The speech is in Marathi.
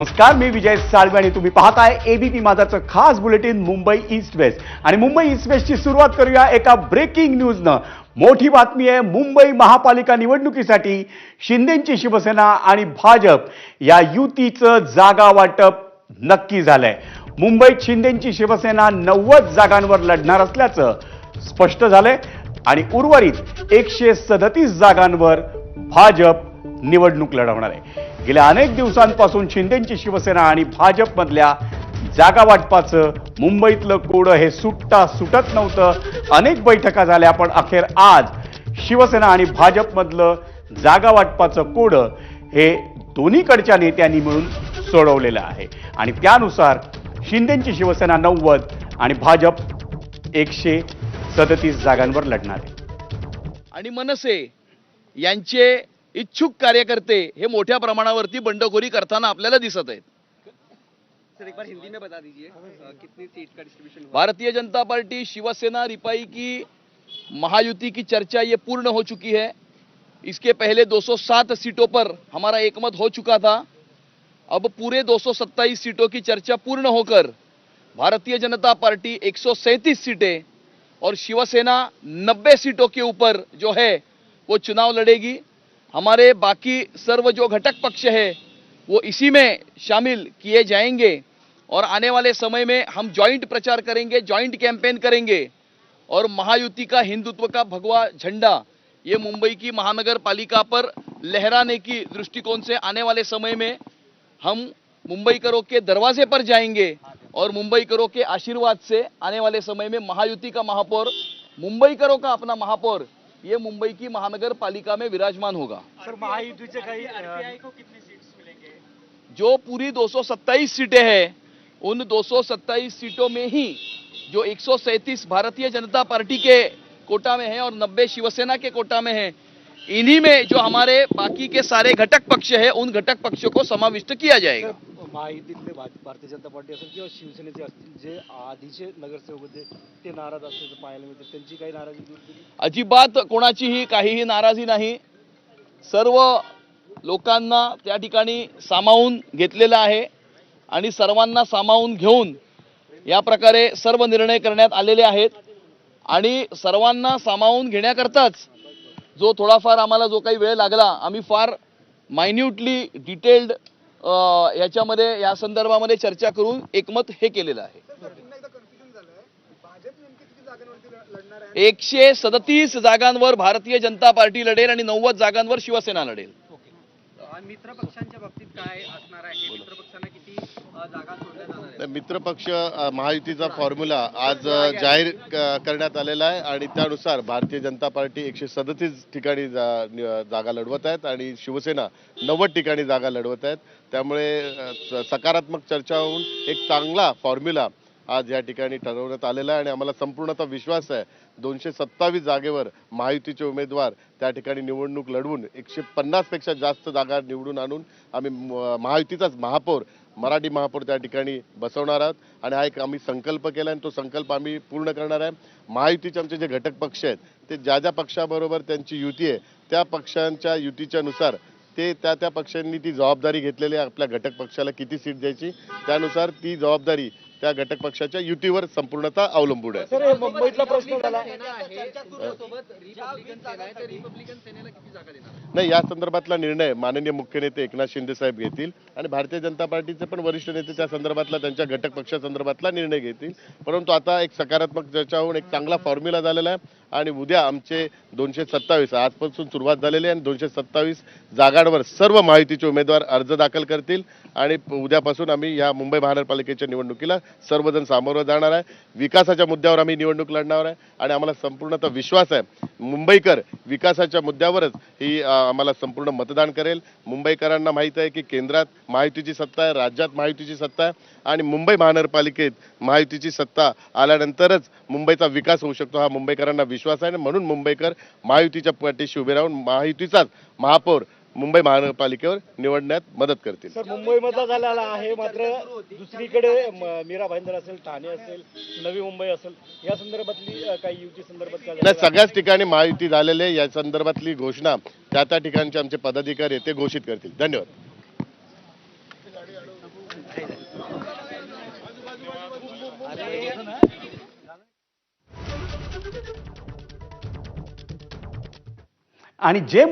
नमस्कार, मी विजय साळवे आणि तुम्ही पाहताय एबीपी माझाचं खास बुलेटिन मुंबई ईस्ट वेस्ट. आणि मुंबई ईस्ट वेस्टची सुरुवात करूया एका ब्रेकिंग न्यूजनं. मोठी बातमी आहे. मुंबई महापालिका निवडणुकीसाठी शिंदेंची शिवसेना आणि भाजप या युतीचं जागा वाटप नक्की झालंय. मुंबईत शिंदेंची शिवसेना 90 जागांवर लढणार असल्याचं स्पष्ट झालंय आणि उर्वरित 137 जागांवर भाजप निवडणूक लढवणार आहे. गेल्या अनेक दिवसांपासून शिंदेंची शिवसेना आणि भाजपमधल्या जागा वाटपाचं मुंबईतलं कोडं हे सुटत नव्हतं. अनेक बैठका झाल्या, पण अखेर आज शिवसेना आणि भाजपमधलं जागा वाटपाचं कोडं हे दोन्हीकडच्या नेत्यांनी मिळून सोडवलेलं आहे आणि त्यानुसार शिंदेंची शिवसेना 90 आणि भाजप 137 जागांवर लढणार आहे. आणि मनसे यांचे इच्छुक कार्यकर्ते हे मोठ्या प्रमाणावरती बंडखोरी करताना आपल्याला दिसत आहेत. सर एक बार हिंदी में बता दीजिए कितनी सीट का डिस्ट्रीब्यूशन हुआ? भारतीय जनता पार्टी शिवसेना रिपाई की महायुति की चर्चा ये पूर्ण हो चुकी है. इसके पहले 207 सीटों पर हमारा एकमत हो चुका था. अब पूरे 227 सीटों की चर्चा पूर्ण होकर भारतीय जनता पार्टी 137 सीटें और शिवसेना 90 सीटों के ऊपर जो है वो चुनाव लड़ेगी. हमारे बाकी सर्व जो घटक पक्ष है वो इसी में शामिल किए जाएंगे और आने वाले समय में हम जॉइंट प्रचार करेंगे, जॉइंट कैंपेन करेंगे और महायुति का हिंदुत्व का भगवा झंडा ये मुंबई की महानगर पालिका पर लहराने की दृष्टिकोण से आने वाले समय में हम मुंबईकरों के दरवाजे पर जाएंगे और मुंबईकरों के आशीर्वाद से आने वाले समय में महायुति का महापौर, मुंबईकरों का अपना महापौर ये मुंबई की महानगर पालिका में विराजमान होगा. सर महायुति से कहीं आरपीआई को कितनी सीट्स मिलेंगे? जो पूरी 227 सीटें हैं उन 227 सीटों में ही जो 137 भारतीय जनता पार्टी के कोटा में है और 90 शिवसेना के कोटा में है, इन्हीं में जो हमारे बाकी के सारे घटक पक्ष है उन घटक पक्षों को समाविष्ट किया जाएगा. महायुतीतले भारतीय जनता पार्टी असेल किंवा शिवसेनेचे असतील जे आधीचे नगरसेवक होते ते नाराज असल्याचं पाहायला मिळतं, त्यांची काही नाराजी दूर केली? अजिबात कोणाचीही काहीही नाराजी नाही. सर्व लोकांना त्या ठिकाणी सामावून घेतलेलं आहे आणि सर्वांना सामावून घेऊन या प्रकारे सर्व निर्णय करण्यात आलेले आहेत आणि सर्वांना सामावून घेण्याकरताच जो थोडाफार आम्हाला जो काही वेळ लागला, आम्ही फार मायन्यूटली डिटेल्ड याच्यामध्ये या संदर्भामध्ये चर्चा करून एकमत हे केलेलं आहे. 137 जागांवर भारतीय जनता पार्टी लढेल आणि 90 जागांवर शिवसेना लढेल. मित्र पक्षांच्या बाबतीत काय असणार आहे? मित्र पक्षांना किती जागा सोडल्या जाणार आहेत? मित्रपक्ष महायुतीचा फॉर्म्युला आज जाहीर करण्यात आलेला आहे आणि त्यानुसार भारतीय जनता पार्टी 137 ठिकाणी जागा लढवत आहेत आणि शिवसेना 90 ठिकाणी जागा लढवत आहेत. त्यामुळे सकारात्मक चर्चा होऊन एक चांगला फॉर्म्युला आज या ठिकाणी ठरवण्यात आलेला आहे आणि आम्हाला संपूर्णतः विश्वास आहे 227 जागेवर महायुतीचे उमेदवार त्या ठिकाणी निवडणूक लढवून 150 पेक्षा जास्त जागा निवडून आणून आम्ही महायुतीचाच महापौर, मराठी महापौर त्या ठिकाणी बसवणार आहोत आणि हा एक आम्ही संकल्प केला आणि तो संकल्प आम्ही पूर्ण करणार आहे. महायुतीचे आमचे जे घटक पक्ष आहेत ते ज्या ज्या पक्षाबरोबर त्यांची युती आहे त्या पक्षांच्या युतीच्या नुसार ते त्या पक्षांनी ती जबाबदारी घेतलेली आहे. आपल्या घटक पक्षाला किती सीट द्यायची त्यानुसार ती जबाबदारी त्या घटक पक्षाच्या युतीवर संपूर्णतः अवलंबून आहे. सर मुंबईतला प्रश्न झाला नाही, या संदर्भातला निर्णय माननीय मुख्य नेते एकनाथ शिंदे साहेब घेतील आणि भारतीय जनता पार्टीचे पण वरिष्ठ नेते त्या संदर्भातला त्यांच्या घटक पक्षासंदर्भातला निर्णय घेतील. परंतु आता एक सकारात्मक चर्चा होऊन एक चांगला फॉर्म्युला झालेला आहे आणि उद्या आमचे 227 आजपासून सुरुवात झालेली आहे आणि 227 जागांवर सर्व महायुतीचे उमेदवार अर्ज दाखल करतील आणि उद्यापासून आम्ही या मुंबई महानगरपालिकेच्या निवडणुकीला सर्वजण सामोरं जाणार आहे. विकासाच्या मुद्द्यावर आम्ही निवडणूक लढणार आहे आणि आम्हाला संपूर्णतः विश्वास आहे मुंबईकर विकासाच्या मुद्द्यावरच ही आम्हाला संपूर्ण मतदान करेल. मुंबईकरांना माहीत आहे की केंद्रात महायुतीची सत्ता आहे, राज्यात महायुतीची सत्ता आहे आणि मुंबई महानगरपालिकेत महायुतीची सत्ता आल्यानंतरच मुंबईचा विकास होऊ शकतो हा मुंबईकरांना विश्वास आहे. म्हणून मुंबईकर महायुतीच्या पाठीशी उभे राहून महायुतीचाच महापौर मुंबई महानगरपालिकेवर निवडण्यात मदत करतील. सर मुंबईमधला झालेला आहे, मात्र दुसरीकडे मीरा भाईंदर असेल, ठाणे असेल, नवी मुंबई असेल या संदर्भातली काही युती संदर्भात नाही, सगळ्याच ठिकाणी महायुती झालेले या संदर्भातली घोषणा त्या ठिकाणचे आमचे पदाधिकारी ते घोषित करतील. धन्यवाद. आणि जे